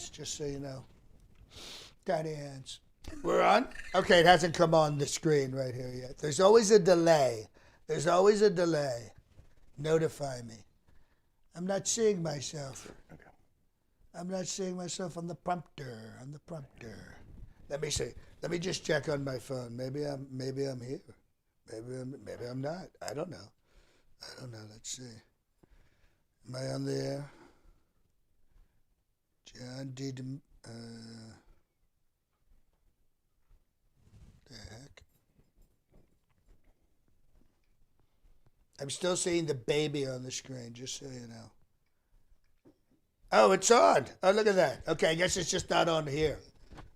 hands, just so you know. Tiny hands. We're on? Okay, it hasn't come on the screen right here yet. There's always a delay. Notify me. I'm not seeing myself. Okay. I'm not seeing myself on the prompter. Let me see. Let me just check on my phone. Maybe I'm here. Maybe I'm not. I don't know. Let's see. Am I on the air? John D. The heck? I'm still seeing the baby on the screen, just so you know. Oh, it's on. Oh, look at that. Okay, I guess it's just not on here.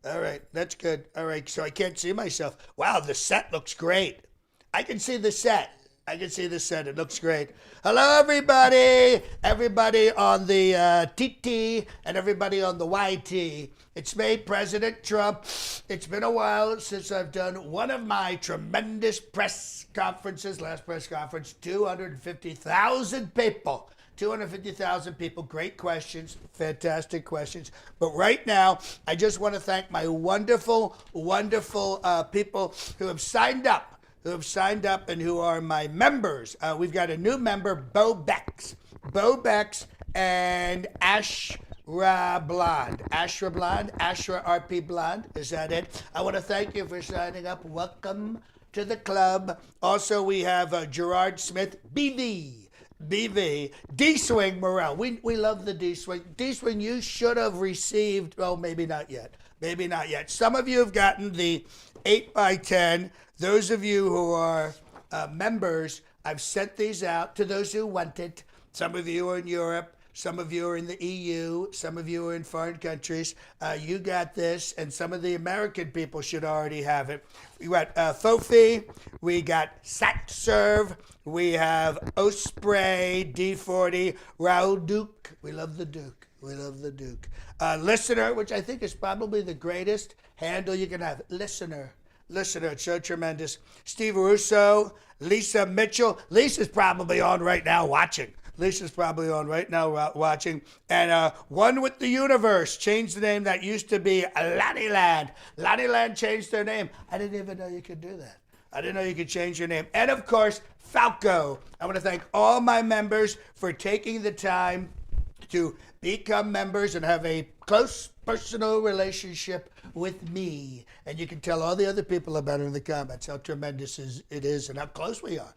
All right, that's good. All right, so I can't see myself. Wow, the set looks great. I can see the set. It looks great. Hello, everybody. Everybody on the TT and everybody on the YT. It's me, President Trump. It's been a while since I've done one of my tremendous press conferences. Last press conference, 250,000 people. 250,000 people. Great questions. Fantastic questions. But right now, I just want to thank my wonderful, wonderful people who have signed up. And who are my members. We've got a new member, Bo Bex and Ashra RP Blonde. Is that it? I want to thank you for signing up. Welcome to the club. Also, we have Gerard Smith, BV, D-Swing Morel. We love the D-Swing. D-Swing, you should have received, well, maybe not yet. Some of you have gotten the 8x10. Those of you who are members, I've sent these out to those who want it. Some of you are in Europe. Some of you are in the EU. Some of you are in foreign countries. You got this, and some of the American people should already have it. We got Fofi. We got SatServe. We have Osprey, D40, Raoul Duke. We love the Duke. Listener, which I think is probably the greatest handle you can have. Listener, it's so tremendous. Steve Russo, Lisa Mitchell. Lisa's probably on right now watching. And One with the Universe changed the name. That used to be Lonnieland. Lonnieland changed their name. I didn't even know you could do that. I didn't know you could change your name. And of course, Falco. I want to thank all my members for taking the time to become members and have a close personal relationship with me. And you can tell all the other people about it in the comments, how tremendous it is and how close we are.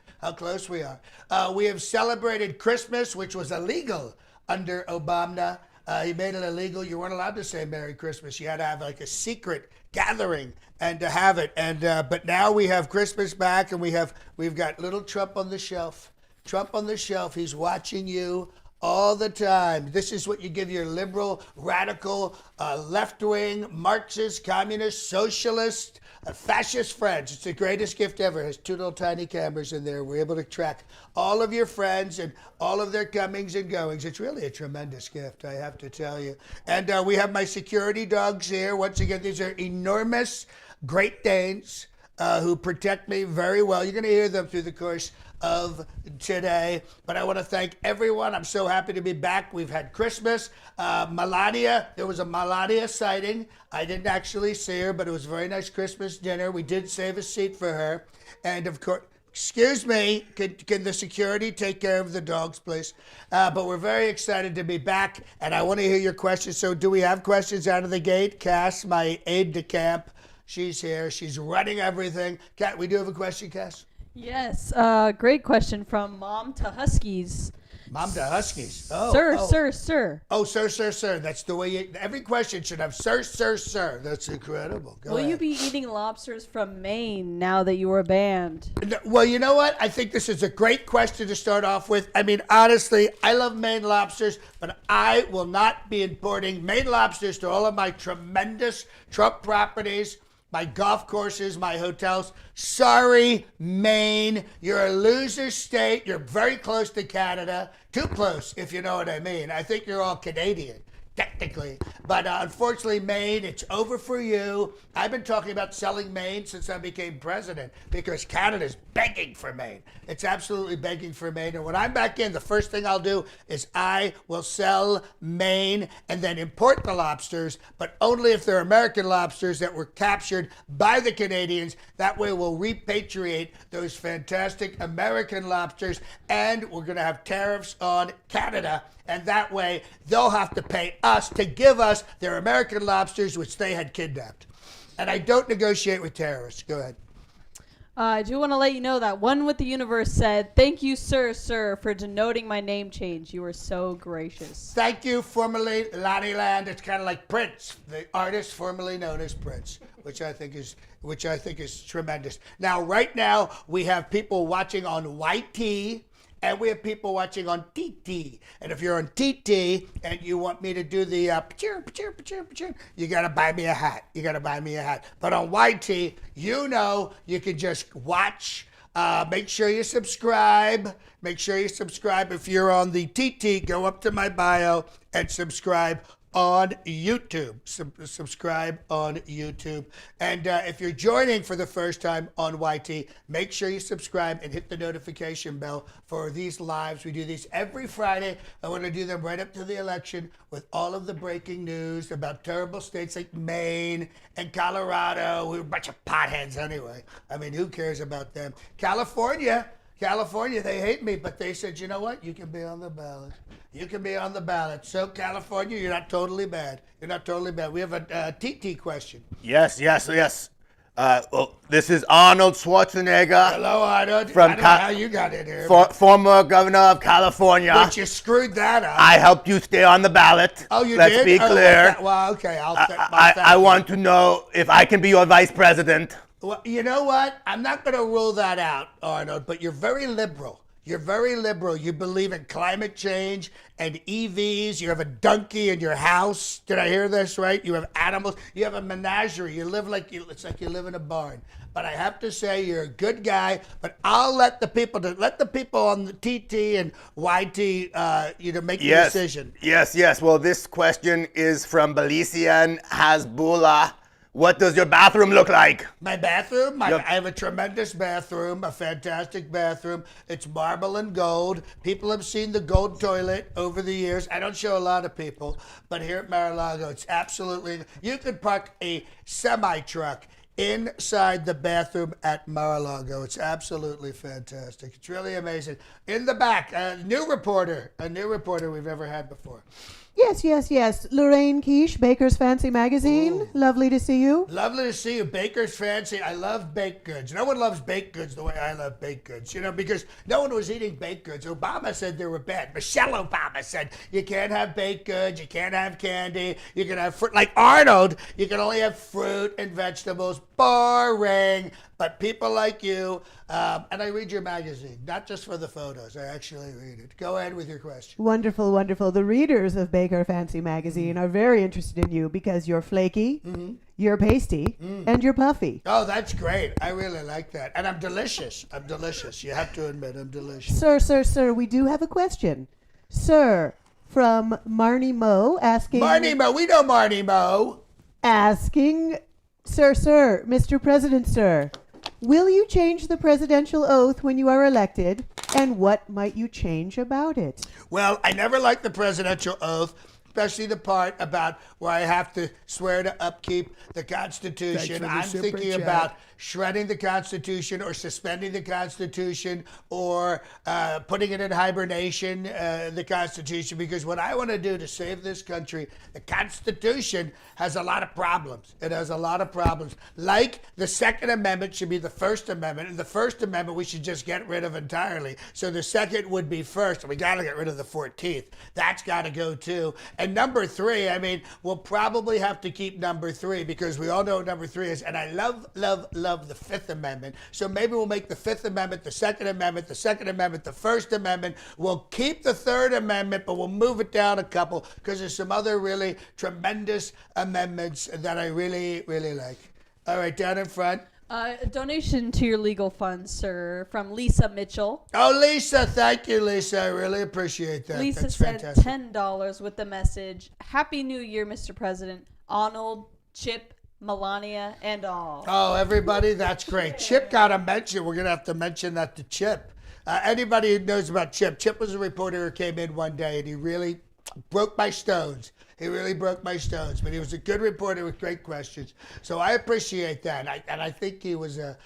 We have celebrated Christmas, which was illegal under Obama. He made it illegal. You weren't allowed to say Merry Christmas. You had to have like a secret gathering and to have it. And but now we have Christmas back, and we've got little Trump on the shelf. He's watching you all the time. This is what you give your liberal, radical, left-wing, Marxist, communist, socialist, fascist friends. It's the greatest gift ever. It has two little tiny cameras in there. We're able to track all of your friends and all of their comings and goings. It's really a tremendous gift, I have to tell you. And we have my security dogs here. Once again, these are enormous Great Danes who protect me very well. You're going to hear them through the course of today, but I want to thank everyone. I'm so happy to be back. We've had Christmas. Melania, there was a Melania sighting. I didn't actually see her, but it was a very nice Christmas dinner. We did save a seat for her. And of course, excuse me, can the security take care of the dogs, please? But we're very excited to be back, and I want to hear your questions. So do we have questions out of the gate? Cass, my aide de camp, she's here. She's running everything. Kat, we do have a question, Cass? Yes, great question from Mom to Huskies. Oh, Sir. Oh, sir. That's the way every question should have sir. That's incredible. Go Will ahead. you be eating lobsters from Maine now that you are banned? Well, you know what? I think this is a great question to start off with. I mean, honestly, I love Maine lobsters, but I will not be importing Maine lobsters to all of my tremendous Trump properties, my golf courses, my hotels. Sorry, Maine. You're a loser state. You're very close to Canada. Too close, if you know what I mean. I think you're all Canadian. technically. But unfortunately, Maine, it's over for you. I've been talking about selling Maine since I became president because Canada's begging for Maine. It's absolutely begging for Maine. And when I'm back in, the first thing I'll do is I will sell Maine and then import the lobsters, but only if they're American lobsters that were captured by the Canadians. That way we'll repatriate those fantastic American lobsters, and we're going to have tariffs on Canada. And that way, they'll have to pay us to give us their American lobsters, which they had kidnapped. And I don't negotiate with terrorists. Go ahead. I do want to let you know that One with the Universe said, "Thank you, sir, for denoting my name change. You were so gracious." Thank you, formerly Lonnie Land. It's kind of like Prince, the artist formerly known as Prince, which I think is tremendous. Now, right now, we have people watching on YT. And we have people watching on TT. And if you're on TT and you want me to do the you got to buy me a hat. You got to buy me a hat. But on YT, you can just watch. Make sure you subscribe. Make sure you subscribe. If you're on the TT, go up to my bio and subscribe on YouTube. Subscribe on YouTube. And if you're joining for the first time on YT, make sure you subscribe and hit the notification bell for these lives. We do these every Friday. I want to do them right up to the election with all of the breaking news about terrible states like Maine and Colorado. We're a bunch of potheads anyway. I mean, who cares about them? California, they hate me, but they said, you know what? You can be on the ballot. You can be on the ballot. So, California, you're not totally bad. You're not totally bad. We have a TT question. Yes. Well, this is Arnold Schwarzenegger. Hello, Arnold. From I don't know how you got in here. Former governor of California. But you screwed that up. I helped you stay on the ballot. Oh, you Let's did? be clear. Well, okay. I want to know if I can be your vice president. Well, you know what? I'm not going to rule that out, Arnold, but you're very liberal. You're very liberal. You believe in climate change and EVs. You have a donkey in your house. Did I hear this right? You have animals. You have a menagerie. You live it's like you live in a barn. But I have to say you're a good guy. But I'll let the people on the TT and YT make the decision. Yes. Well, this question is from Belisian Hasbullah. What does your bathroom look like? My bathroom? Yep. I have a tremendous bathroom, a fantastic bathroom. It's marble and gold. People have seen the gold toilet over the years. I don't show a lot of people, but here at Mar-a-Lago, it's absolutely... You could park a semi-truck inside the bathroom at Mar-a-Lago. It's absolutely fantastic. It's really amazing. In the back, a new reporter we've ever had before. Yes. Lorraine Quiche, Baker's Fancy Magazine. Ooh. Lovely to see you. Lovely to see you. Baker's Fancy. I love baked goods. No one loves baked goods the way I love baked goods, because no one was eating baked goods. Obama said they were bad. Michelle Obama said you can't have baked goods, you can't have candy, you can have fruit. Like Arnold, you can only have fruit and vegetables. Boring. But people like you, and I read your magazine, not just for the photos. I actually read it. Go ahead with your question. Wonderful. The readers of Baker Fancy Magazine are very interested in you because you're flaky, you're pasty, and you're puffy. Oh, that's great. I really like that. And I'm delicious. You have to admit I'm delicious. Sir, we do have a question. Sir, from Marnie Moe asking... Marnie Moe, we know Marnie Moe. Asking, Sir, Mr. President, sir, will you change the presidential oath when you are elected, and what might you change about it? Well, I never liked the presidential oath, especially the part about where I have to swear to upkeep the Constitution. I'm thinking about shredding the Constitution or suspending the Constitution or putting it in hibernation, the Constitution, because what I want to do to save this country, the Constitution has a lot of problems. It has a lot of problems. Like the Second Amendment should be the First Amendment, and the First Amendment we should just get rid of entirely. So the second would be first, and we got to get rid of the 14th. That's got to go too. And number 3, we'll probably have to keep number 3 because we all know what number 3 is. And I love the Fifth Amendment. So maybe we'll make the Fifth Amendment, the Second Amendment, the Second Amendment, the First Amendment. We'll keep the Third Amendment, but we'll move it down a couple because there's some other really tremendous amendments that I really, really like. All right, down in front. A donation to your legal funds, sir, from Lisa Mitchell. Oh, Lisa, thank you, Lisa. I really appreciate that. Lisa That's said fantastic. $10 with the message, Happy New Year, Mr. President. Arnold, Chip, Melania, and all. Oh, everybody, that's great. Chip got a mention. We're going to have to mention that to Chip. Anybody who knows about Chip, Chip was a reporter who came in one day and he really broke my stones. He really broke my stones, but he was a good reporter with great questions. So I appreciate that. And I think he was a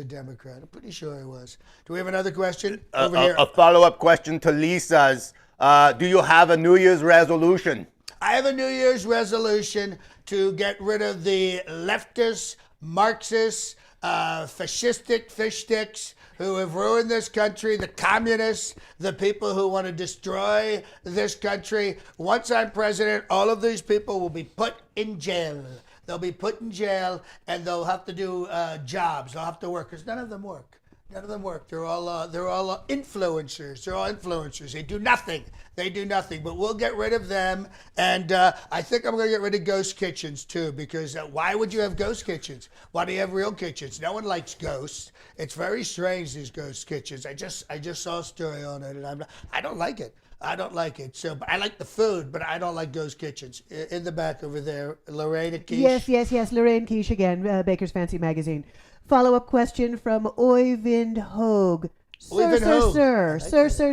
Democrat. I'm pretty sure he was. Do we have another question? Over here. A follow-up question to Lisa's. Do you have a New Year's resolution? I have a New Year's resolution to get rid of the leftists, Marxists, fascistic fish sticks who have ruined this country, the communists, the people who want to destroy this country. Once I'm president, all of these people will be put in jail. They'll be put in jail and they'll have to do jobs. They'll have to work because none of them work. None of them work. They're all influencers. They're all influencers. They do nothing. They do nothing. But we'll get rid of them. And I think I'm going to get rid of ghost kitchens too. Because why would you have ghost kitchens? Why do you have real kitchens? No one likes ghosts. It's very strange, these ghost kitchens. I just saw a story on it, and I don't like it. I don't like it. So, but I like the food, but I don't like ghost kitchens. In the back over there, Lorraine and Quiche. Yes. Lorraine Quiche again, Baker's Fancy Magazine. Follow-up question from Oyvind Hogue. Oyvind Hogue.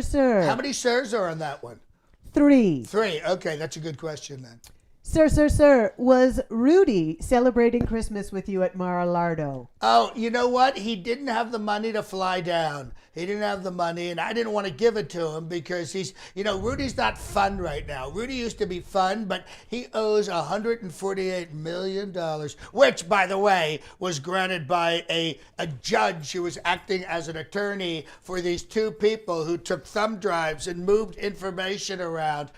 Sir. How many sirs are on that one? 3. 3. Okay, that's a good question then. Sir. Was Rudy celebrating Christmas with you at Mar-a-Lardo? Oh, you know what? He didn't have the money to fly down. He didn't have the money, and I didn't want to give it to him because Rudy's not fun right now. Rudy used to be fun, but he owes $148 million, which, by the way, was granted by a judge who was acting as an attorney for these 2 people who took thumb drives and moved information around.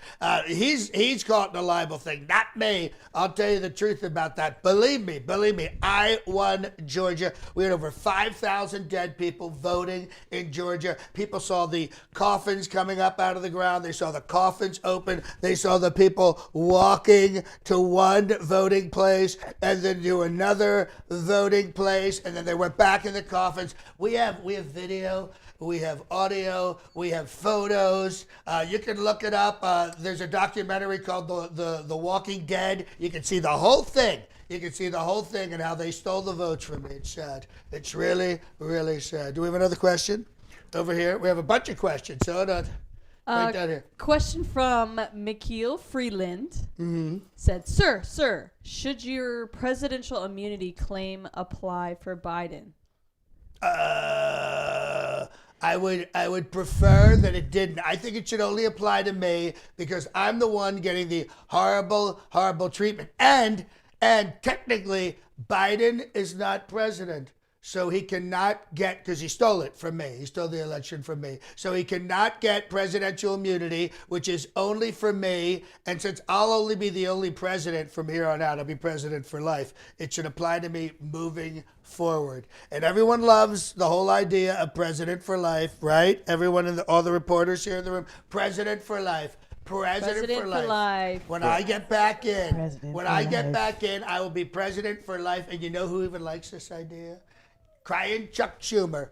He's caught in a libel thing, not me. I'll tell you the truth about that. Believe me, I won Georgia. We had over 5,000 dead people voting in Georgia. People saw the coffins coming up out of the ground. They saw the coffins open. They saw the people walking to one voting place and then to another voting place, and then they went back in the coffins. We have video. We have audio. We have photos. You can look it up. There's a documentary called The Walking Dead. You can see the whole thing. You can see the whole thing and how they stole the votes from me. It's sad. It's really, really sad. Do we have another question? Over here. We have a bunch of questions. So hold on. Right down here. Question from Mikhail Freeland. Said, Sir, should your presidential immunity claim apply for Biden? I would prefer that it didn't. I think it should only apply to me because I'm the one getting the horrible, horrible treatment. And technically, Biden is not president. So he cannot get, because he stole it from me. He stole the election from me. So he cannot get presidential immunity, which is only for me. And since I'll only be the only president from here on out, I'll be president for life. It should apply to me moving forward. And everyone loves the whole idea of president for life, right? Everyone all the reporters here in the room, president for life. President for life. When I get back in, I will be president for life. And you know who even likes this idea? Crying Chuck Schumer.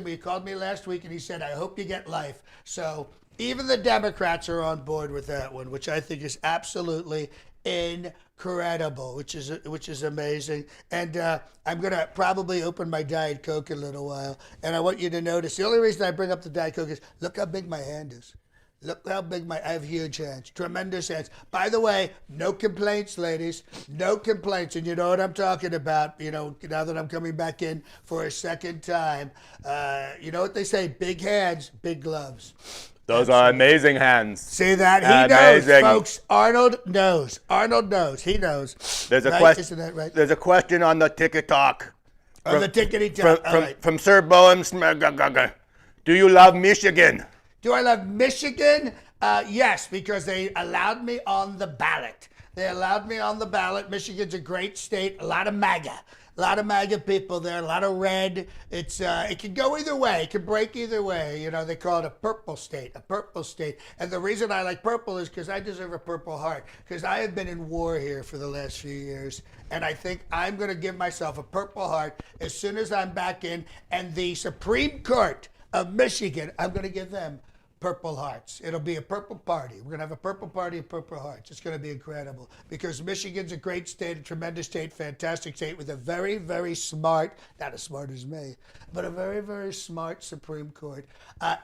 He called me last week and he said, I hope you get life. So even the Democrats are on board with that one, which I think is absolutely incredible, which is amazing. And I'm going to probably open my Diet Coke in a little while. And I want you to notice, the only reason I bring up the Diet Coke is, look how big my hand is. Look how big I have huge hands, tremendous hands. By the way, no complaints, ladies, no complaints. And you know what I'm talking about, now that I'm coming back in for a second time. You know what they say, big hands, big gloves. Those are amazing hands. See that? He knows, folks. Arnold knows. He knows. There's a right? question. Isn't that right? There's a question on the Tickety Tock. On the Tickety Tock. From Sir Boehm. Do you love Michigan? Do I love Michigan? Yes, because they allowed me on the ballot. Michigan's a great state, a lot of MAGA. A lot of MAGA people there, a lot of red. It's it can go either way. It can break either way. You know, they call it a purple state, a purple state. And the reason I like purple is because I deserve a Purple Heart. Because I have been in war here for the last few years. And I think I'm going to give myself a Purple Heart as soon as I'm back in. And the Supreme Court of Michigan, I'm going to give them Purple Hearts. It'll be a purple party. We're going to have a purple party of Purple Hearts. It's going to be incredible because Michigan's a great state, a tremendous state, fantastic state with a very, very smart, not as smart as me, but a very, very smart Supreme Court.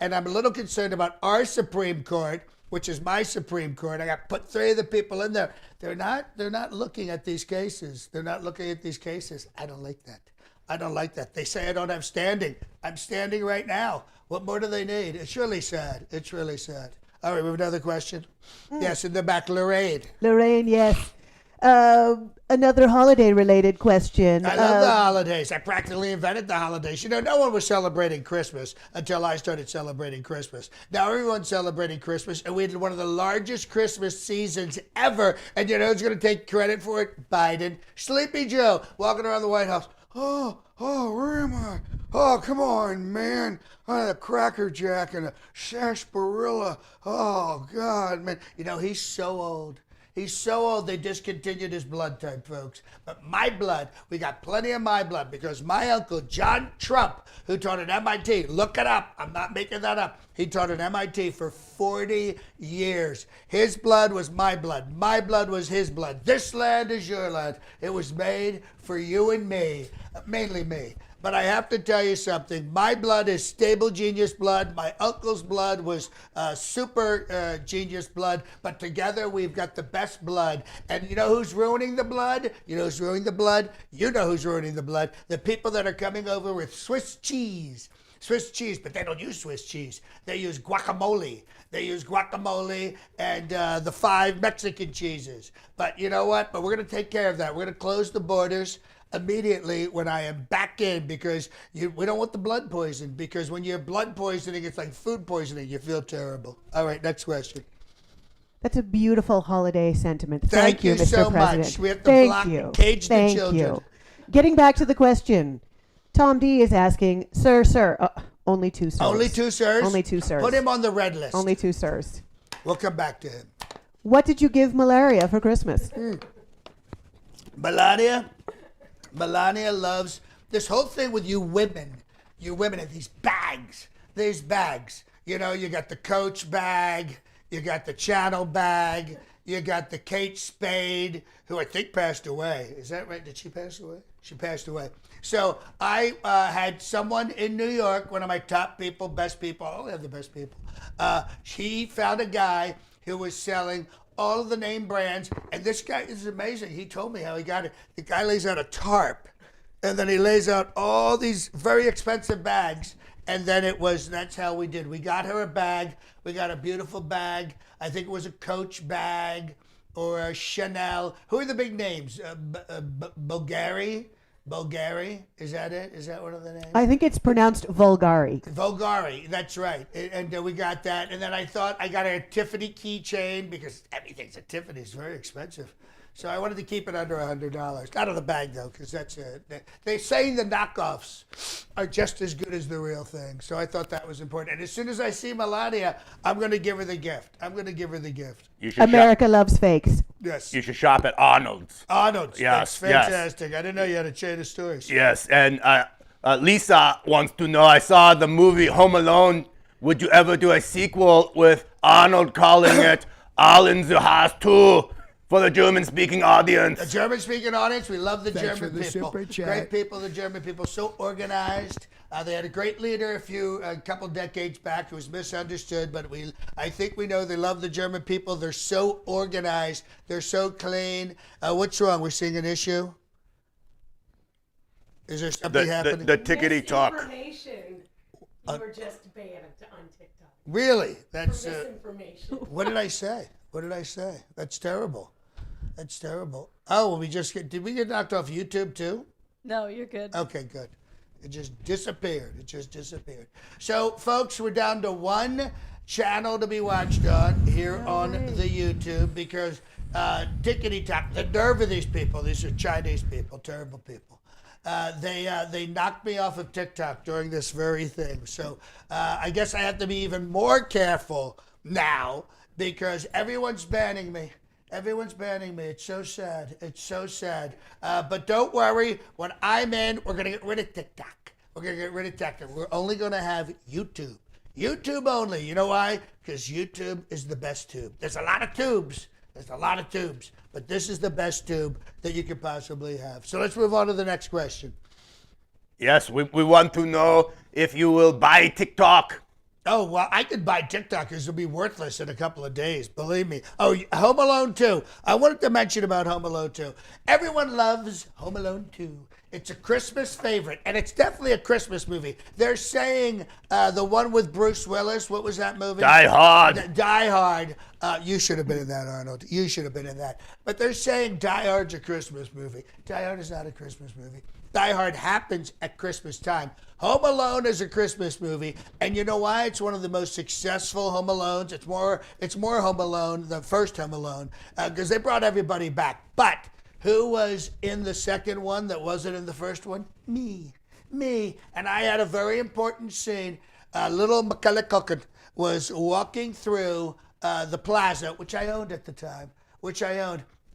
And I'm a little concerned about our Supreme Court, which is my Supreme Court. I got put 3 of the people in there. They're not looking at these cases. They're not looking at these cases. I don't like that. I don't like that. They say I don't have standing. I'm standing right now. What more do they need? It's really sad. It's really sad. All right, we have another question. Yes, in the back, Lorraine. Lorraine, yes. Another holiday-related question. I love the holidays. I practically invented the holidays. You know, no one was celebrating Christmas until I started celebrating Christmas. Now everyone's celebrating Christmas, and we had one of the largest Christmas seasons ever. And you know who's going to take credit for it? Biden. Sleepy Joe walking around the White House. Oh, where am I? Oh, come on, man. I had a Cracker Jack and a sarsaparilla. Oh, God, man. You know, he's so old. He's so old, they discontinued his blood type, folks. But my blood, we got plenty of my blood because my uncle, John Trump, who taught at MIT, look it up, I'm not making that up. He taught at MIT for 40 years. His blood was my blood was his blood. This land is your land. It was made for you and me, mainly me. But I have to tell you something. My blood is stable genius blood. My uncle's blood was super genius blood. But together we've got the best blood. And you know who's ruining the blood? You know who's ruining the blood? You know who's ruining the blood. The people that are coming over with Swiss cheese. Swiss cheese, but they don't use Swiss cheese. They use guacamole. They use guacamole and the 5 Mexican cheeses. But you know what? But we're going to take care of that. We're going to close the borders immediately when I am back in because we don't want the blood poison because when you have blood poisoning, it's like food poisoning. You feel terrible. All right, next question. That's a beautiful holiday sentiment. Thank you Mr. so President. much. We have to Thank block you. and cage the Thank children. you. Getting back to the question, Tom D is asking, sir, only 2 sirs. Only 2 sirs? Only 2 sirs. Put him on the red list. Only 2 sirs. We'll come back to him. What did you give Malaria for Christmas? Melania loves this whole thing with you women. You women have these bags. These bags. You know, you got the Coach bag. You got the Channel bag. You got the Kate Spade, who I think passed away. Is that right? Did she pass away? She passed away. So I had someone in New York, one of my top people, best people. I only have the best people. He found a guy who was selling all of the name brands, and this guy is amazing. He told me how he got it. The guy lays out a tarp, and then he lays out all these very expensive bags, and then that's how we did. We got her a bag. We got a beautiful bag. I think it was a Coach bag or a Chanel. Who are the big names? Bulgari? Is that it? Is that one of the names? I think it's pronounced Vulgari. Vulgari, that's right. And we got that. And then I thought I got a Tiffany keychain because everything's at Tiffany. It's very expensive. So I wanted to keep it under $100. Not on the bag, though, because that's they say the knockoffs are just as good as the real thing. So I thought that was important. And as soon as I see Melania, I'm going to give her the gift. You should America loves fakes. Yes. You should shop at Arnold's. Arnold's. Yes, That's fantastic. I didn't know you had a chain of stores. Yes, and Lisa wants to know, I saw the movie Home Alone. Would you ever do a sequel with Arnold calling it All in the House 2 for the German-speaking audience? The German-speaking audience, we love the Thanks German for the people. super chat. Great people, the German people, so organized. They had a great leader a couple decades back who was misunderstood, but I think we know they love the German people. They're so organized. They're so clean. What's wrong? We're seeing an issue? Is there something happening? The Tickety Tock. Misinformation. You were just banned on TikTok. Really? For misinformation. What did I say? That's terrible. Oh, well, did we get knocked off YouTube too? No, you're good. Okay, good. It just disappeared. So, folks, we're down to 1 channel to be watched on here on the YouTube because Tickety Tock, the nerve of these people, these are Chinese people, terrible people. they knocked me off of TikTok during this very thing. So I guess I have to be even more careful now because everyone's banning me. Everyone's banning me. It's so sad. It's so sad. But don't worry. When I'm in, we're going to get rid of TikTok. We're going to get rid of TikTok. We're only going to have YouTube. YouTube only. You know why? Because YouTube is the best tube. There's a lot of tubes. But this is the best tube that you could possibly have. So let's move on to the next question. Yes, we want to know if you will buy TikTok. Oh, well, I could buy TikTokers. It'll be worthless in a couple of days. Believe me. Oh, Home Alone 2. I wanted to mention about Home Alone 2. Everyone loves Home Alone 2. It's a Christmas favorite, and it's definitely a Christmas movie. They're saying the one with Bruce Willis. What was that movie? Die Hard. Die Hard. You should have been in that, Arnold. You should have been in that. But they're saying Die Hard's a Christmas movie. Die Hard is not a Christmas movie. Die Hard happens at Christmas time. Home Alone is a Christmas movie, and you know why? It's one of the most successful Home Alones. It's more Home Alone than first Home Alone because they brought everybody back. But who was in the second one that wasn't in the first one? Me. And I had a very important scene. Little Macaulay Culkin was walking through the plaza, which I owned at the time,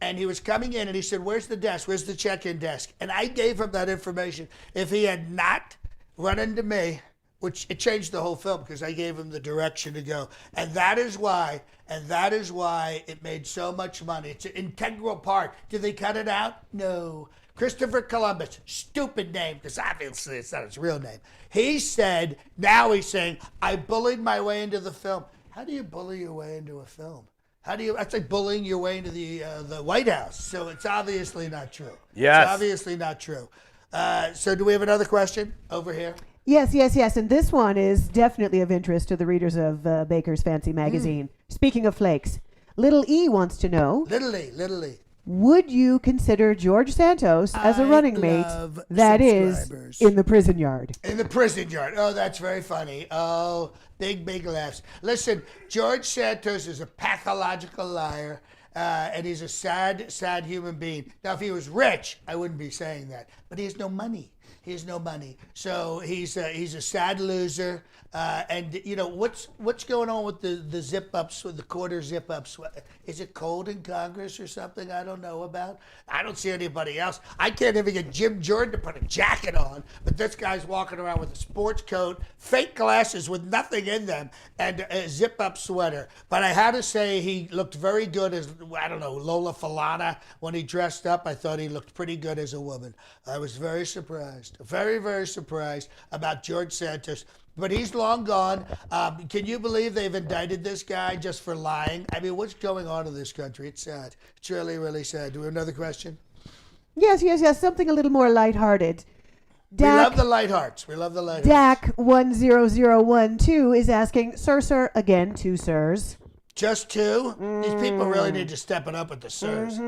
and he was coming in and he said, "Where's the desk? Where's the check-in desk?" And I gave him that information. If he had not run into me, which it changed the whole film because I gave him the direction to go. And that is why it made so much money. It's an integral part. Did they cut it out? No. Christopher Columbus, stupid name, because obviously it's not his real name. Now he's saying, I bullied my way into the film. How do you bully your way into a film? That's like bullying your way into the White House. So it's obviously not true. Yes. It's obviously not true. So do we have another question over here? Yes. And this one is definitely of interest to the readers of Baker's Fancy Magazine. Speaking of flakes, Little E wants to know, Little E. would you consider George Santos as a running mate, love that is, subscribers. in the prison yard? In the prison yard. Oh, that's very funny. Oh, big laughs. Listen, George Santos is a pathological liar, and he's a sad human being. Now, if he was rich, I wouldn't be saying that. But he has no money. So he's a sad loser. And you know what's going on with the zip ups, with the quarter zip ups? Is it cold in Congress or something I don't know about? I don't see anybody else. I can't even get Jim Jordan to put a jacket on, but this guy's walking around with a sports coat, fake glasses with nothing in them, and a zip up sweater. But I had to say he looked very good as, I don't know, Lola Falana when he dressed up. I thought he looked pretty good as a woman. I was very surprised, very surprised about George Santos. But he's long gone. Can you believe they've indicted this guy just for lying? I mean, what's going on in this country? It's sad. It's really sad. Do we have another question? Yes. Something a little more lighthearted. We love the light hearts. Dak 10012 is asking, sir, again, 2 sirs. Just 2? These people really need to step it up with the sirs.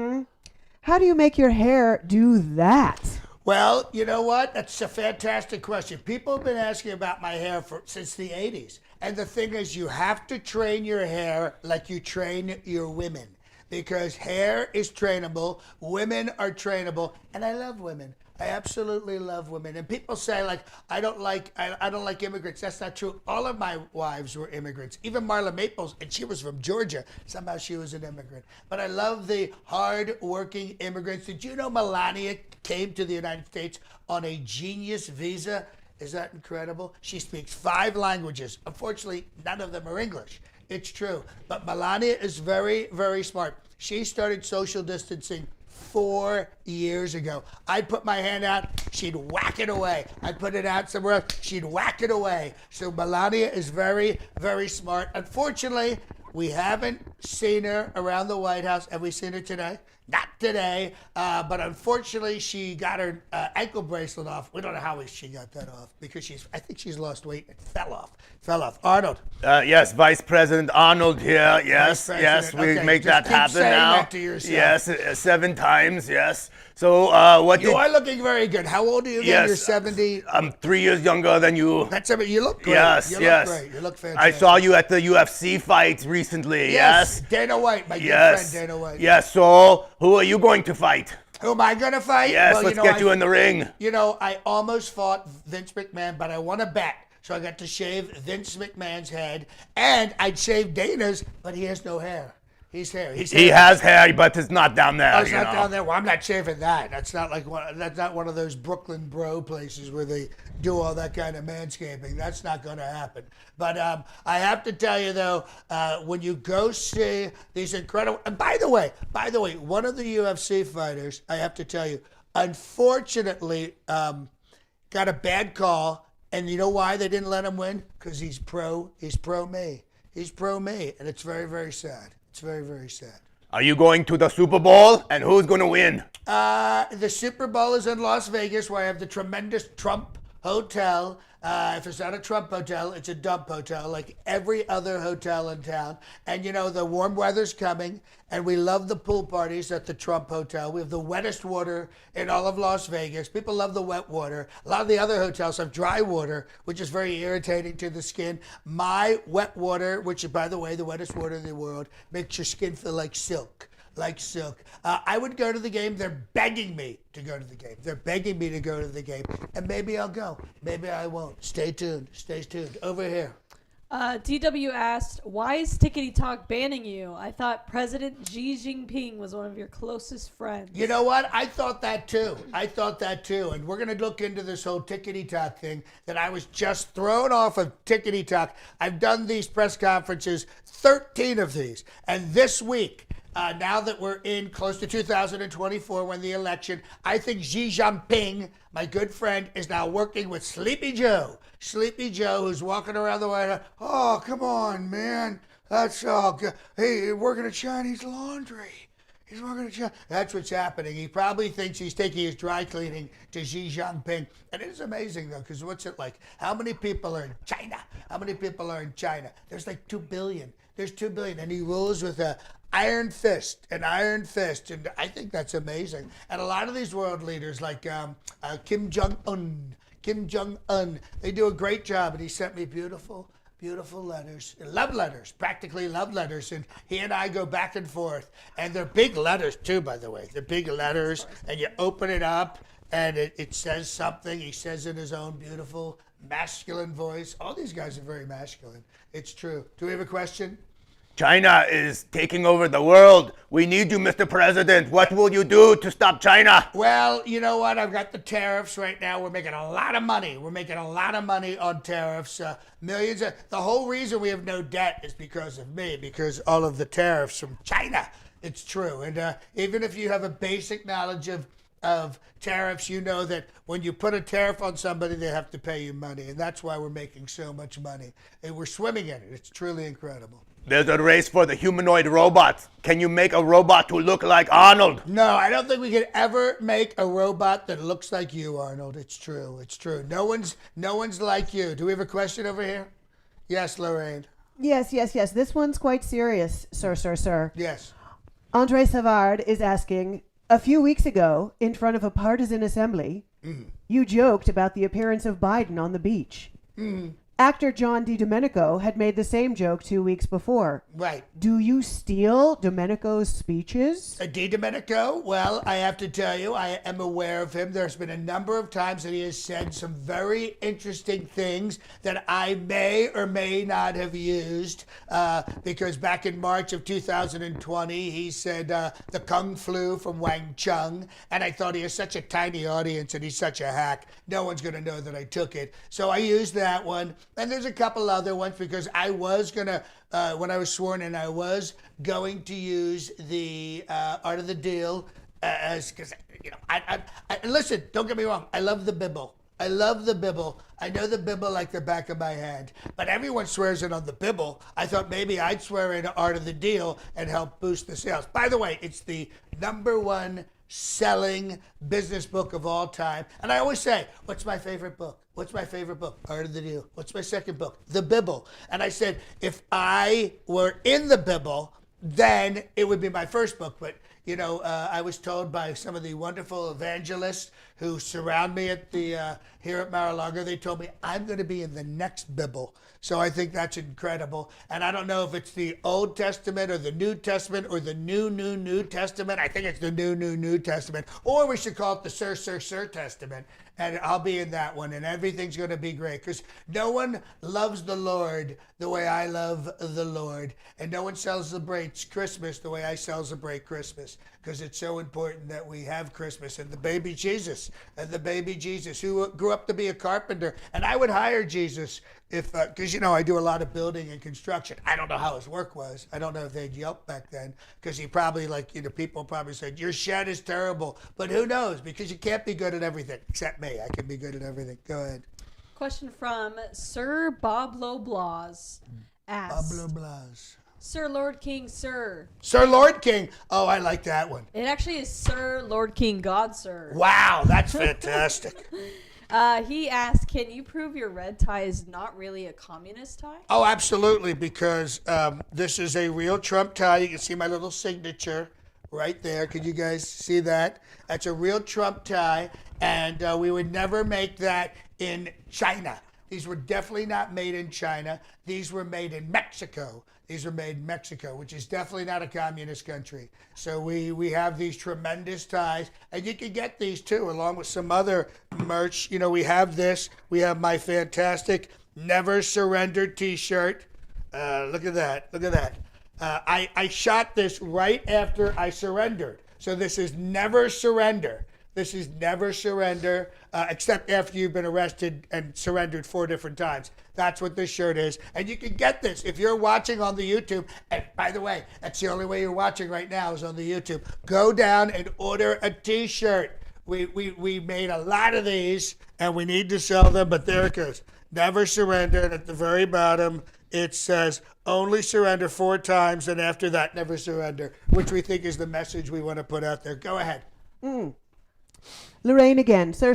How do you make your hair do that? Well, you know what? That's a fantastic question. People have been asking about my hair since the 80s. And the thing is, you have to train your hair like you train your women. Because hair is trainable, women are trainable, and I love women. I absolutely love women. And people say, like, I don't like immigrants. That's not true. All of my wives were immigrants. Even Marla Maples, and she was from Georgia. Somehow she was an immigrant. But I love the hard-working immigrants. Did you know Melania came to the United States on a genius visa? Is that incredible? She speaks 5 languages. Unfortunately, none of them are English. It's true. But Melania is very smart. She started social distancing 4 years ago. I'd put my hand out, she'd whack it away. I'd put it out somewhere else, she'd whack it away. So Melania is very smart. Unfortunately, we haven't seen her around the White House. Have we seen her today? Not today, but unfortunately she got her ankle bracelet off. We don't know how she got that off because I think she's lost weight. It fell off. Arnold. Yes, Vice President Arnold here. Yes, we Okay, make just that keep happen saying now. that to yourself. Yes, 7 times. Yes. So what? You are looking very good. How old are you again? Yes, You're 70. I'm 3 years younger than you. That's you look great. Yes, you yes. look great. You look fantastic. I saw you at the UFC fight recently. Yes. Dana White, my good Yes. friend Dana White. Yes. So who are you going to fight? Who am I gonna fight? Yes, Well, let's get you in the ring. You know, I almost fought Vince McMahon, but I won a bet. So I got to shave Vince McMahon's head, and I'd shave Dana's, but he has no hair. He has hair, but it's not down there. Oh, it's not down there. Well, I'm not shaving that. That's not one of those Brooklyn bro places where they do all that kind of manscaping. That's not going to happen. But I have to tell you though, when you go see these incredible, and by the way, one of the UFC fighters, I have to tell you, unfortunately, got a bad call, and you know why they didn't let him win? Because he's pro me. He's pro me, and it's very, very sad. It's very, very sad. Are you going to the Super Bowl? And who's going to win? The Super Bowl is in Las Vegas, where I have the tremendous Trump Hotel. If it's not a Trump hotel, it's a dump hotel, like every other hotel in town. And you know, the warm weather's coming, and we love the pool parties at the Trump Hotel. We have the wettest water in all of Las Vegas. People love the wet water. A lot of the other hotels have dry water, which is very irritating to the skin. My wet water, which is, by the way, the wettest water in the world, makes your skin feel like silk. Like silk. I would go to the game. They're begging me to go to the game. They're begging me to go to the game. And maybe I'll go. Maybe I won't. Stay tuned. Stay tuned. Over here. DW asked, why is Tickety Tock banning you? I thought President Xi Jinping was one of your closest friends. You know what? I thought that too. And we're going to look into this whole Tickety Tock thing that I was just thrown off of Tickety Tock. I've done these press conferences, 13 of these. And this week, now that we're in close to 2024 when the election, I think Xi Jinping, my good friend, is now working with Sleepy Joe. Sleepy Joe, who's walking around the White House. Oh, come on, man. That's all good. Hey, working at Chinese laundry. He's working at China. That's what's happening. He probably thinks he's taking his dry cleaning to Xi Jinping. And it is amazing, though, because what's it like? How many people are in China? There's like 2 billion. There's 2 billion. And he rules with an iron fist. And I think that's amazing. And a lot of these world leaders, like Kim Jong-un, they do a great job. And he sent me beautiful letters, practically love letters. And he and I go back and forth. And they're big letters, too, by the way. They're big letters. And you open it up, and it says something. He says in his own beautiful masculine voice. All these guys are very masculine. It's true. Do we have a question? China is taking over the world. We need you, Mr. President. What will you do to stop China? Well, you know what? I've got the tariffs right now. We're making a lot of money. On tariffs. Millions. The whole reason we have no debt is because of me, because all of the tariffs from China. It's true. And even if you have a basic knowledge of tariffs, you know that when you put a tariff on somebody, they have to pay you money. And that's why we're making so much money. And we're swimming in it. It's truly incredible. There's a race for the humanoid robots. Can you make a robot to look like Arnold? No, I don't think we could ever make a robot that looks like you, Arnold. It's true. No one's like you. Do we have a question over here? Yes, Lorraine. Yes. This one's quite serious, sir. Yes. Andre Savard is asking, a few weeks ago, in front of a partisan assembly, you joked about the appearance of Biden on the beach. Actor John Domenico had made the same joke 2 weeks before. Right. Do you steal Domenico's speeches? Domenico? Well, I have to tell you, I am aware of him. There's been a number of times that he has said some very interesting things that I may or may not have used, because back in March of 2020, he said the Kung Flu from Wang Chung, and I thought he has such a tiny audience and he's such a hack. No one's going to know that I took it. So I used that one. And there's a couple other ones because I was going to, when I was sworn in, I was going to use the Art of the Deal because, listen, don't get me wrong. I love the Bible. I know the Bible like the back of my hand. But everyone swears in on the Bible. I thought maybe I'd swear in Art of the Deal and help boost the sales. By the way, it's the #1 selling business book of all time. And I always say, what's my favorite book? Art of the Deal. What's my second book? The Bible. And I said, if I were in the Bible, then it would be my first book. But, I was told by some of the wonderful evangelists who surround me at the here at Mar-a-Lago. They told me I'm going to be in the next Bible. So I think that's incredible. And I don't know if it's the Old Testament or the New Testament or the New Testament. I think it's the New Testament. Or we should call it the Sir Testament. And I'll be in that one. And everything's going to be great. Because no one loves the Lord the way I love the Lord. And no one celebrates Christmas the way I celebrate Christmas. Because it's so important that we have Christmas and the baby Jesus. And the baby Jesus who grew up to be a carpenter. And I would hire Jesus if, because, you know, I do a lot of building and construction. I don't know how his work was. I don't know if they'd Yelp back then. Because he probably, like, you know, people probably said, your shed is terrible. But who knows? Because you can't be good at everything. Except me. I can be good at everything. Go ahead. Question from Sir Boblo Blas asks, Pablo Blas. Sir Lord King, sir. Sir Lord King. Oh, I like that one. It actually is Sir Lord King God, sir. Wow, that's fantastic. He asked, can you prove your red tie is not really a communist tie? Oh, absolutely, because this is a real Trump tie. You can see my little signature right there. Can you guys see that? That's a real Trump tie, and we would never make that in China. These were definitely not made in China. These were made in Mexico. These were made in Mexico, which is definitely not a communist country. So we have these tremendous ties, and you can get these too, along with some other merch. You know, we have this. We have my fantastic Never Surrender T-shirt. Look at that. Look at that. I shot this right after I surrendered. So this is Never Surrender. This is Never Surrender, except after you've been arrested and surrendered 4 different times. That's what this shirt is. And you can get this if you're watching on the YouTube. And by the way, that's the only way you're watching right now is on the YouTube. Go down and order a T-shirt. We made a lot of these, and we need to sell them, but there it goes. Never Surrender. And at the very bottom, it says, only surrender 4 times, and after that, never surrender, which we think is the message we want to put out there. Go ahead. Lorraine again. Sir.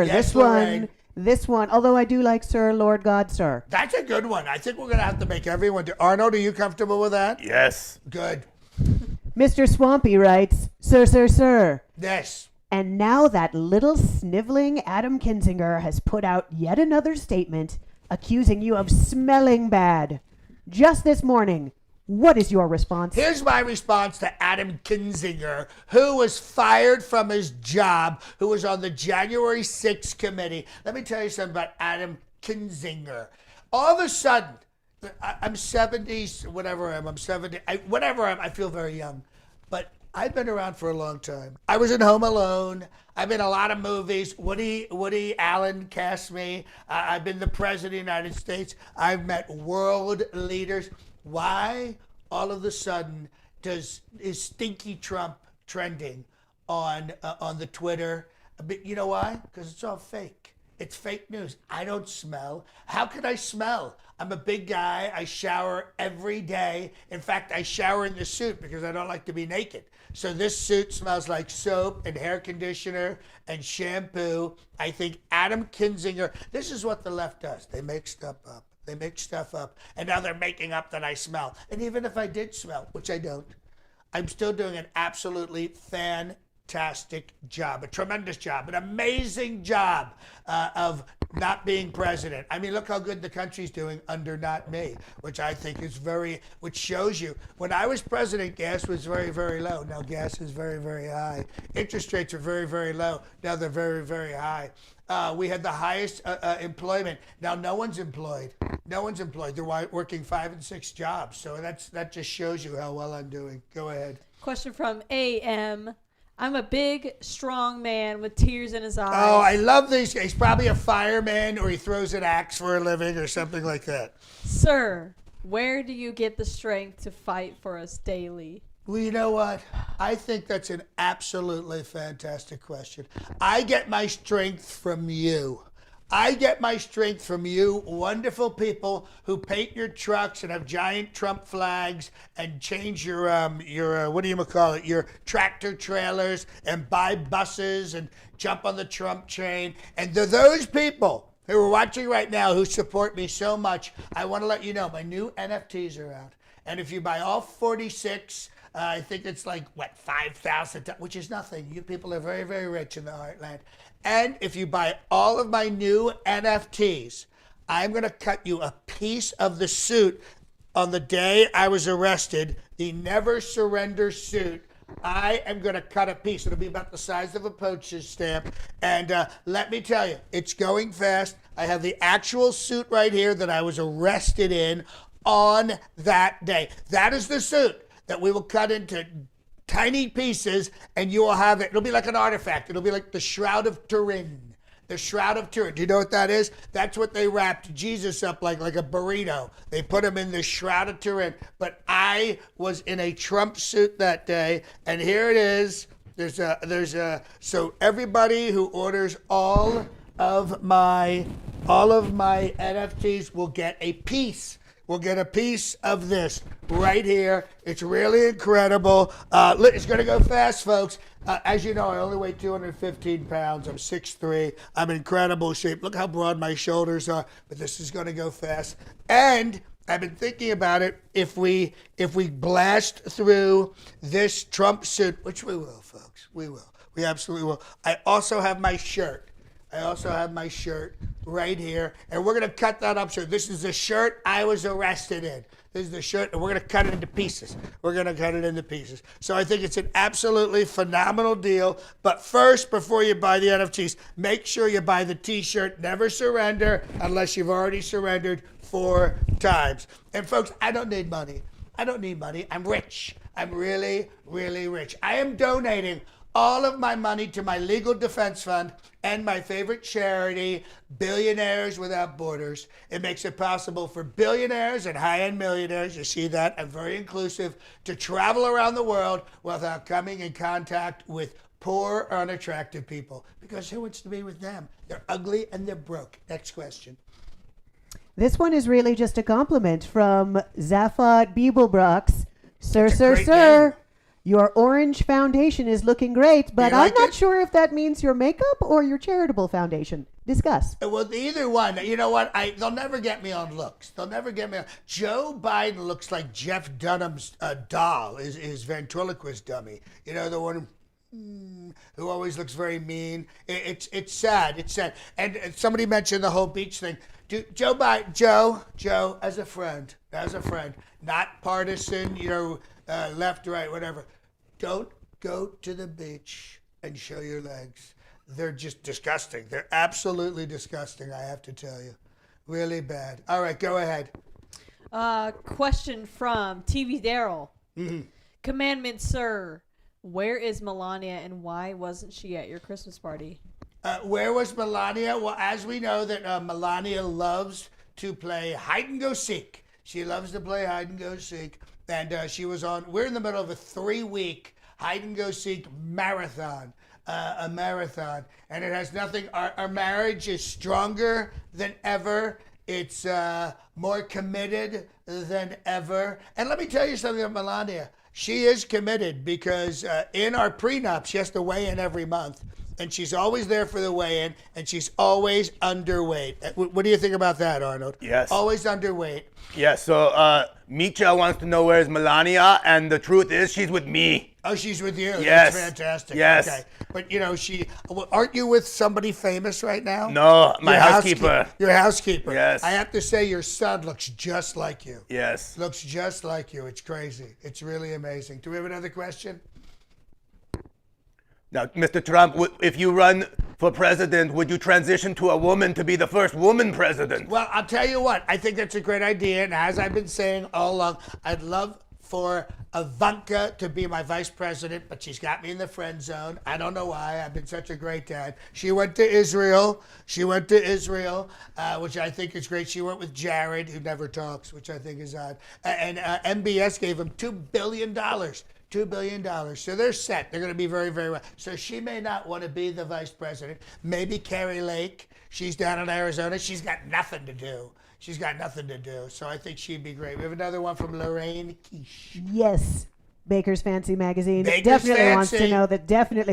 Yes, Lorraine. This one. Although I do like Sir Lord God, sir. That's a good one. I think we're going to have to make everyone do. Arnold, are you comfortable with that? Yes. Good. Mr. Swampy writes, Sir. Yes. And now that little sniveling Adam Kinzinger has put out yet another statement accusing you of smelling bad. Just this morning. What is your response? Here's my response to Adam Kinzinger, who was fired from his job, who was on the January 6th committee. Let me tell you something about Adam Kinzinger. All of a sudden, I'm 70, whatever I am, I'm 70, I feel very young. But I've been around for a long time. I was in Home Alone. I've been in a lot of movies. Woody Allen cast me. I've been the president of the United States. I've met world leaders. Why all of a sudden is Stinky Trump trending on the Twitter? But you know why? Because it's all fake. It's fake news. I don't smell. How could I smell? I'm a big guy. I shower every day. In fact, I shower in the suit because I don't like to be naked. So this suit smells like soap and hair conditioner and shampoo. I think Adam Kinzinger, this is what the left does. They make stuff up. They make stuff up, and now they're making up that I smell. And even if I did smell, which I don't, I'm still doing an absolutely fantastic job, a tremendous job, an amazing job of not being president. I mean, look how good the country's doing under not me, which I think is which shows you, when I was president, gas was very, very low. Now gas is very, very high. Interest rates are very, very low. Now they're very, very high. We had the highest employment. Now no one's employed. No one's employed. They're working 5 and 6 jobs. So that just shows you how well I'm doing. Go ahead. Question from AM. I'm a big, strong man with tears in his eyes. Oh, I love these guys. He's probably a fireman, or he throws an axe for a living or something like that. Sir, where do you get the strength to fight for us daily? Well, you know what? I think that's an absolutely fantastic question. I get my strength from you. I get my strength from you wonderful people who paint your trucks and have giant Trump flags and change your what do you call it, your tractor trailers, and buy buses and jump on the Trump train. And to those people who are watching right now who support me so much, I want to let you know my new NFTs are out. And if you buy all 46 I think it's like, what, $5,000, which is nothing. You people are very, very rich in the heartland. And if you buy all of my new NFTs, I'm going to cut you a piece of the suit on the day I was arrested, the Never Surrender suit. I am going to cut a piece. It'll be about the size of a postage stamp. And let me tell you, it's going fast. I have the actual suit right here that I was arrested in on that day. That is the suit that we will cut into tiny pieces, and you will have it. It'll be like an artifact. It'll be like the Shroud of Turin. The Shroud of Turin. Do you know what that is? That's what they wrapped Jesus up like a burrito. They put him in the Shroud of Turin. But I was in a Trump suit that day, and here it is. So everybody who orders all of my NFTs will get a piece. We'll get a piece of this right here. It's really incredible. It's going to go fast, folks. As you know, I only weigh 215 pounds. I'm 6'3". I'm in incredible shape. Look how broad my shoulders are. But this is going to go fast. And I've been thinking about it. If we blast through this Trump suit, which we will, folks. We will. We absolutely will. I also have my shirt. Right here, and we're going to cut that up. So this is the shirt I was arrested in. This is the shirt, and we're going to cut it into pieces. So I think it's an absolutely phenomenal deal. But first, before you buy the NFTs, make sure you buy the T-shirt, Never Surrender, unless you've already surrendered 4 times. And folks, I don't need money. I'm rich. I'm really, really rich. I am donating all of my money to my legal defense fund and my favorite charity, Billionaires Without Borders. It makes it possible for billionaires and high-end millionaires, you see that, I'm very inclusive, to travel around the world without coming in contact with poor or unattractive people. Because who wants to be with them? They're ugly and they're broke. Next question. This one is really just a compliment from Zaphod Beeblebrox. Sir, Great name. Your orange foundation is looking great, but I'm not it? sure if that means your makeup or your charitable foundation. Discuss. Well, either one. You know what? They'll never get me on looks. Joe Biden looks like Jeff Dunham's doll, his ventriloquist dummy. You know, the one who always looks very mean. It's sad. And somebody mentioned the whole beach thing. Joe Biden, Joe, as a friend, not partisan, left, right, whatever. Don't go to the beach and show your legs. They're just disgusting. They're absolutely disgusting, I have to tell you. Really bad. All right, go ahead. Question from TV Daryl. Mm-hmm. Commandment, sir. Where is Melania and why wasn't she at your Christmas party? Where was Melania? Well, as we know that Melania loves to play hide and go seek. She loves to play hide and go seek. And she was we're in the middle of a 3-week hide and go seek marathon, a marathon. And it has nothing, our marriage is stronger than ever. It's more committed than ever. And let me tell you something about Melania. She is committed because in our prenup, she has to weigh in every month. And she's always there for the weigh-in, and she's always underweight. What do you think about that, Arnold? Yes. Always underweight. Yeah, so Micha wants to know where's Melania, and the truth is she's with me. Oh, she's with you? Yes. That's fantastic. Yes. Okay. But, aren't you with somebody famous right now? No, my housekeeper. Your housekeeper. Yes. I have to say your son looks just like you. Yes. Looks just like you. It's crazy. It's really amazing. Do we have another question? Now, Mr. Trump, if you run for president, would you transition to a woman to be the first woman president? Well, I'll tell you what. I think that's a great idea. And as I've been saying all along, I'd love for Ivanka to be my vice president, but she's got me in the friend zone. I don't know why. I've been such a great dad. She went to Israel. Which I think is great. She went with Jared, who never talks, which I think is odd. And MBS gave him $2 billion. $2 billion. So they're set. They're going to be very, very well. So she may not want to be the vice president. Maybe Carrie Lake. She's down in Arizona. She's got nothing to do. So I think she'd be great. We have another one from Lorraine Quiche. Yes. Baker's Fancy magazine Baker's definitely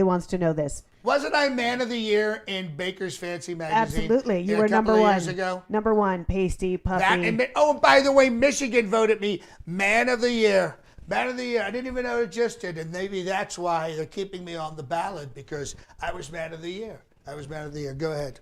wants to know this. Wasn't I Man of the Year in Baker's Fancy magazine? Absolutely. You were number number 1. Years ago? Number 1, pasty, puffy. And by the way, Michigan voted me Man of the Year Man of the Year. I didn't even know it existed, and maybe that's why they're keeping me on the ballot, because I was Man of the Year. I was Man of the Year. Go ahead.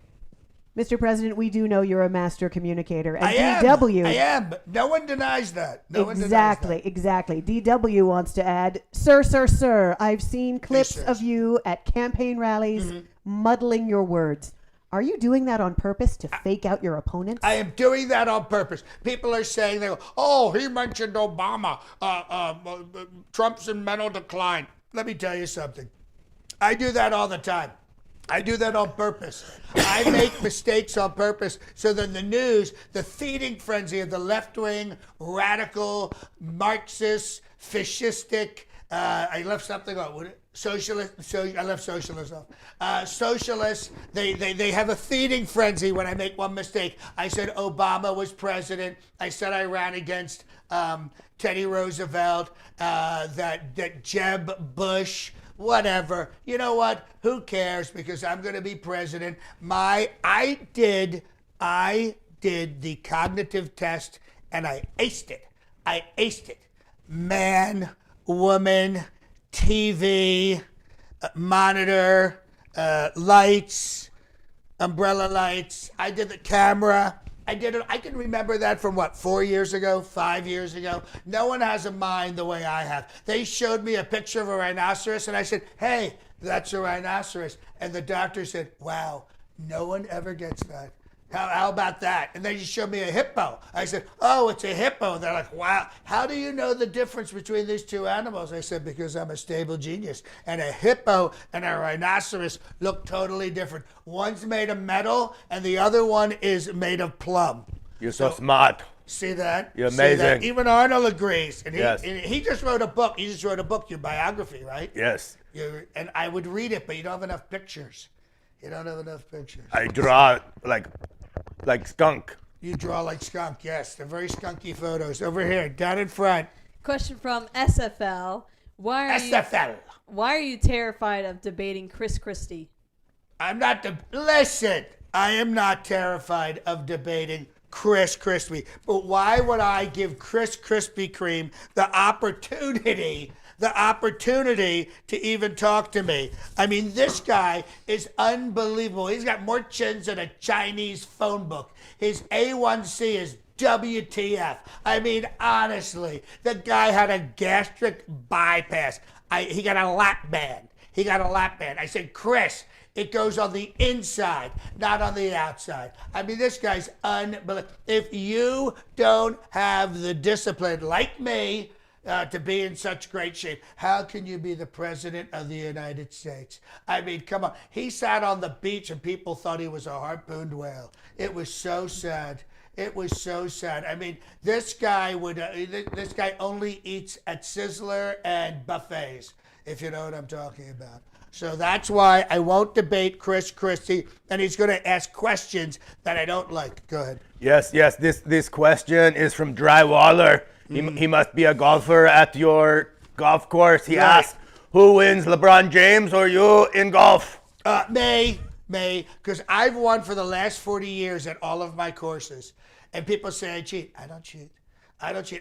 Mr. President, we do know you're a master communicator. And I am. DW. I am. No one denies that. No one denies that. Exactly. DW wants to add, sir, I've seen clips sirs. of you at campaign rallies muddling your words. Are you doing that on purpose to fake out your opponents? I am doing that on purpose. People are saying, they go, oh, he mentioned Obama. Trump's in mental decline. Let me tell you something. I do that all the time. I do that on purpose. I make mistakes on purpose so that the news, the feeding frenzy of the left-wing, radical, Marxist, fascistic, I left something off. Socialist. I left socialist off. Socialists. They have a feeding frenzy when I make one mistake. I said Obama was president. I said I ran against Teddy Roosevelt. That Jeb Bush. Whatever. You know what? Who cares? Because I'm going to be president. I did the cognitive test and I aced it. Man, woman, TV, monitor, lights, umbrella lights. I did the camera. I did it. I can remember that from 4 years ago, 5 years ago. No one has a mind the way I have. They showed me a picture of a rhinoceros and I said, hey, that's a rhinoceros. And the doctor said, wow, no one ever gets that. How about that? And they just showed me a hippo. I said, oh, it's a hippo. And they're like, wow, how do you know the difference between these two animals? I said, because I'm a stable genius. And a hippo and a rhinoceros look totally different. One's made of metal and the other one is made of plum. You're so smart. See that? You're See that? amazing. Even Arnold agrees. And Yes. he just wrote a book. He just wrote a book, your biography, right? Yes. And I would read it, but you don't have enough pictures. You don't have enough pictures. I draw like skunk. You draw like skunk, yes. They're very skunky photos. Over here, down in front. Question from SFL. Why are you terrified of debating Chris Christie? Listen, I am not terrified of debating Chris Krispy. But why would I give Chris Krispy Kreme the opportunity to even talk to me? I mean, this guy is unbelievable. He's got more chins than a Chinese phone book. His A1C is WTF. I mean, honestly, the guy had a gastric bypass. He got a lap band. I said, Chris, it goes on the inside, not on the outside. I mean, this guy's unbelievable. If you don't have the discipline, like me, to be in such great shape, how can you be the president of the United States? I mean, come on. He sat on the beach and people thought he was a harpooned whale. It was so sad. I mean, this guy only eats at Sizzler and buffets, if you know what I'm talking about. So that's why I won't debate Chris Christie, and he's going to ask questions that I don't like. Go ahead. Yes. This question is from Drywaller. He must be a golfer at your golf course. He asked, who wins, LeBron James or you in golf? May, because I've won for the last 40 years at all of my courses. And people say I cheat. I don't cheat.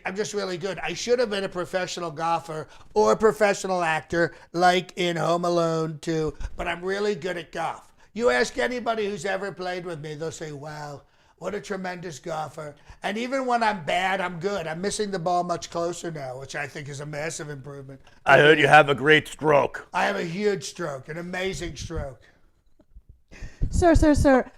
I'm just really good. I should have been a professional golfer or a professional actor like in Home Alone 2, but I'm really good at golf. You ask anybody who's ever played with me, they'll say, wow, what a tremendous golfer. And even when I'm bad, I'm good. I'm missing the ball much closer now, which I think is a massive improvement. I heard you have a great stroke. I have a huge stroke, an amazing stroke. Sir.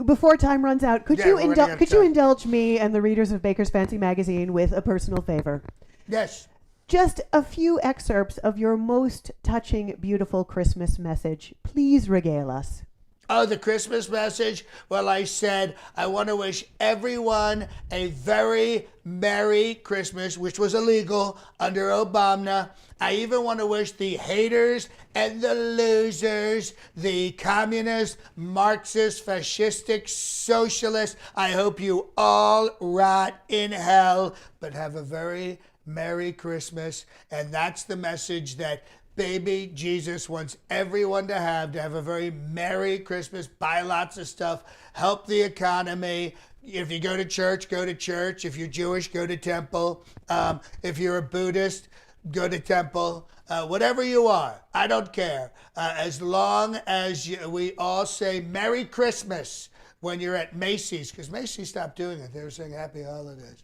Before time runs out, could you indulge me and the readers of Baker's Fancy Magazine with a personal favor? Yes. Just a few excerpts of your most touching, beautiful Christmas message. Please regale us. Oh, the Christmas message? Well, I said, I want to wish everyone a very Merry Christmas, which was illegal under Obama. I even want to wish the haters and the losers, the communists, Marxist, fascistic, socialists, I hope you all rot in hell, but have a very Merry Christmas. And that's the message that baby Jesus wants everyone to have a very Merry Christmas, buy lots of stuff, help the economy, If you go to church, go to church. If you're Jewish, go to temple. If you're a Buddhist, go to temple. Whatever you are, I don't care. As long as we all say Merry Christmas when you're at Macy's, because Macy's stopped doing it. They were saying Happy Holidays.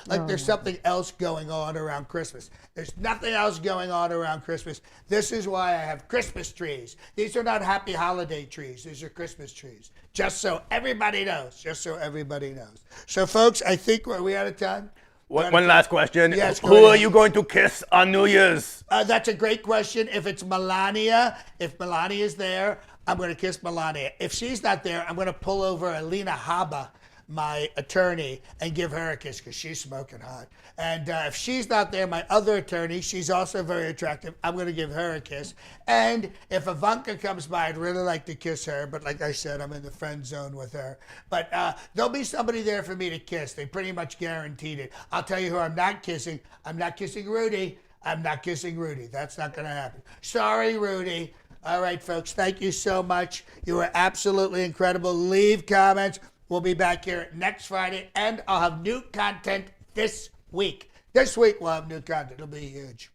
There's something else going on around Christmas. There's nothing else going on around Christmas. This is why I have Christmas trees. These are not happy holiday trees. These are Christmas trees. Just so everybody knows. Just so everybody knows. So, folks, I think are we out of time? One last question. Yes, go Who ahead. are you going to kiss on New Year's? That's a great question. If it's Melania, if Melania's there, I'm going to kiss Melania. If she's not there, I'm going to pull over Alina Haba, my attorney, and give her a kiss because she's smoking hot. And if she's not there, my other attorney, she's also very attractive. I'm going to give her a kiss. And if Ivanka comes by, I'd really like to kiss her. But like I said, I'm in the friend zone with her. But there'll be somebody there for me to kiss. They pretty much guaranteed it. I'll tell you who I'm not kissing. I'm not kissing Rudy. I'm not kissing Rudy. That's not going to happen. Sorry, Rudy. All right, folks. Thank you so much. You were absolutely incredible. Leave comments. We'll be back here next Friday, and I'll have new content this week. This week we'll have new content. It'll be huge.